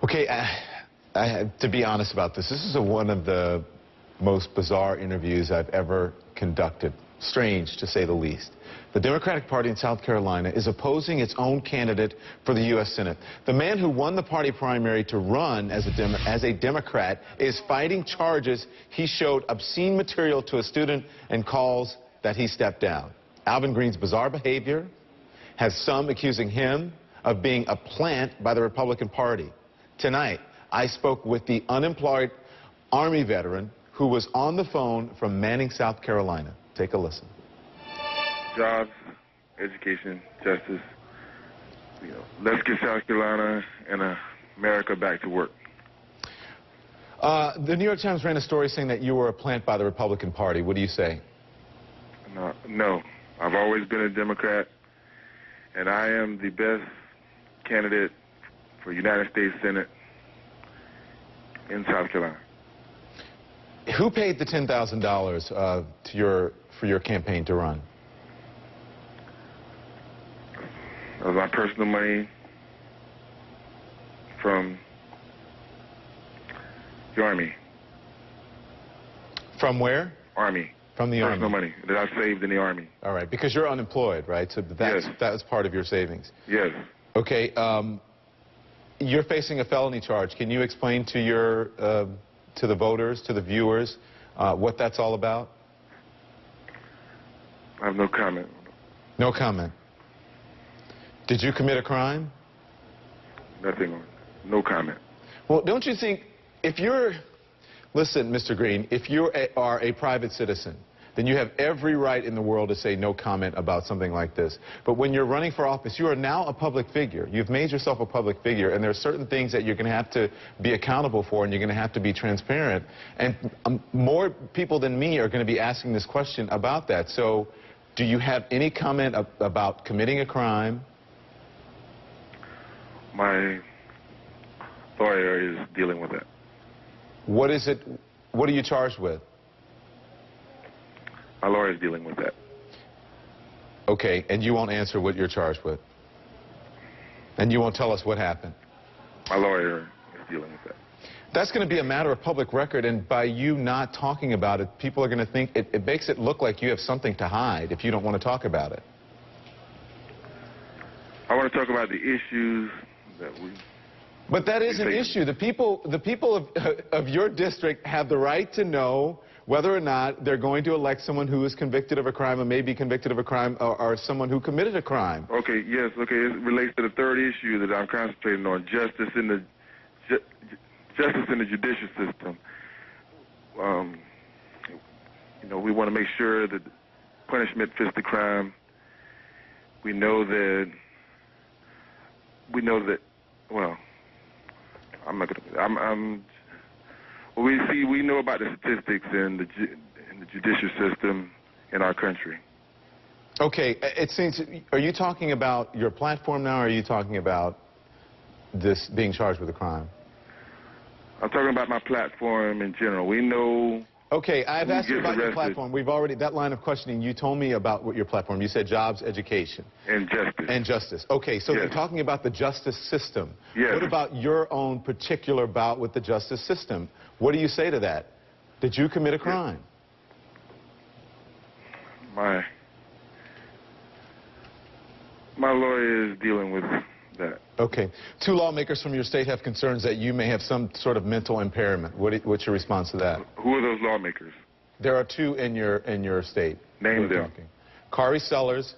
Okay, I have to be honest about this. This is one of the most bizarre interviews I've ever conducted. Strange, to say the least. The Democratic Party in South Carolina is opposing its own candidate for the U.S. Senate. The man who won the party primary to run as a Democrat is fighting charges he showed obscene material to a student and calls that he stepped down. Alvin Greene's bizarre behavior has some accusing him of being a plant by the Republican Party. Tonight, I spoke with the unemployed Army veteran who was on the phone from Manning, South Carolina. Take a listen. Jobs, education, justice. Let's get South Carolina and America back to work. The New York Times ran a story saying that you were a plant by the Republican Party. What do you say? No. I've always been a Democrat, and I am the best candidate for United States Senate in South Carolina. Who paid the $10,000 for your campaign to run? That was my personal money from the Army. From where? Army. From the Army. Personal money that I saved in the Army. All right, because you're unemployed, right? So that was part of your savings. Yes. Okay, you're facing a felony charge. Can you explain to the voters, to the viewers, what that's all about? I have no comment. No comment. Did you commit a crime? Nothing. No comment. Well, don't you think if you're... Listen, Mr. Greene, if you are a private citizen, then you have every right in the world to say no comment about something like this. But when you're running for office, you are now a public figure. You've made yourself a public figure, and there are certain things that you're going to have to be accountable for, and you're going to have to be transparent. And more people than me are going to be asking this question about that. So do you have any comment about committing a crime? My lawyer is dealing with it. What is it? What are you charged with? My lawyer is dealing with that. Okay, and you won't answer what you're charged with? And you won't tell us what happened? My lawyer is dealing with that. That's going to be a matter of public record, and by you not talking about it, people are going to think it makes it look like you have something to hide if you don't want to talk about it. I want to talk about the issues that we... But that is an issue. The people of your district have the right to know whether or not they're going to elect someone who is convicted of a crime or may be convicted of a crime or someone who committed a crime. Okay, yes, okay. It relates to the third issue that I'm concentrating on, justice in the judicial system. We want to make sure that punishment fits the crime. We know that, well, I'm not gonna. We know about the statistics in the judicial system in our country. Okay, it seems. Are you talking about your platform now, or are you talking about this being charged with a crime? I'm talking about my platform in general. We know. Okay, I've asked you about your platform. We've already, that line of questioning, you told me about what your platform. You said jobs, education. And justice. And justice. Okay, so you're talking about the justice system. Yes. What about your own particular bout with the justice system? What do you say to that? Did you commit a crime? My lawyer is dealing with that. Okay. Two lawmakers from your state have concerns that you may have some sort of mental impairment. What's your response to that? Who are those lawmakers? There are two in your state. Name them. Kari Sellers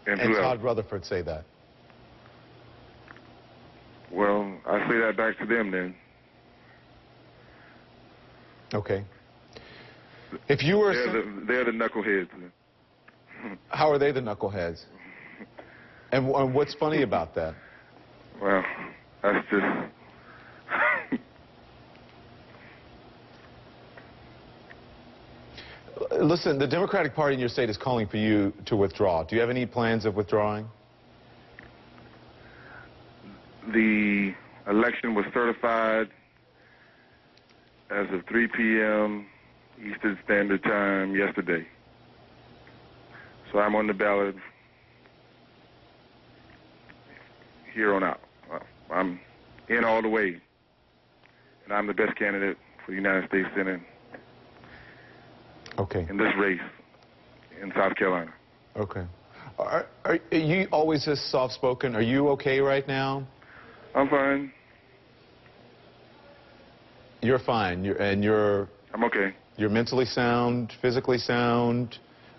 and Todd Rutherford say that. Well, I say that back to them then. Okay. If you were... They're the knuckleheads. How are they the knuckleheads? And what's funny about that? Well, that's just... Listen, the Democratic Party in your state is calling for you to withdraw. Do you have any plans of withdrawing? The election was certified as of 3 p.m. Eastern Standard Time yesterday. So I'm on the ballot here on out. I'm in all the way. And I'm the best candidate for the United States Senate Okay. in this race in South Carolina. Okay. Are you always this soft-spoken? Are you okay right now? I'm fine. You're fine. I'm okay. You're mentally sound, physically sound.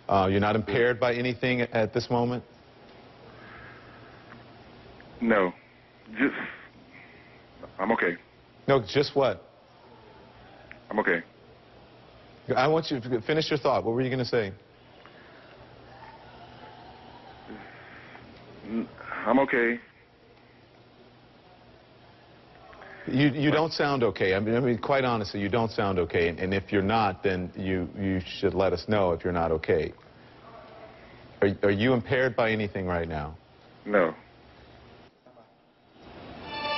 You're not impaired by anything at this moment? No. I'm okay. No, just what? I'm okay. I want you to finish your thought. What were you going to say? I'm okay. You don't sound okay. I mean, quite honestly, you don't sound okay. And if you're not, then you should let us know if you're not okay. Are you impaired by anything right now? No.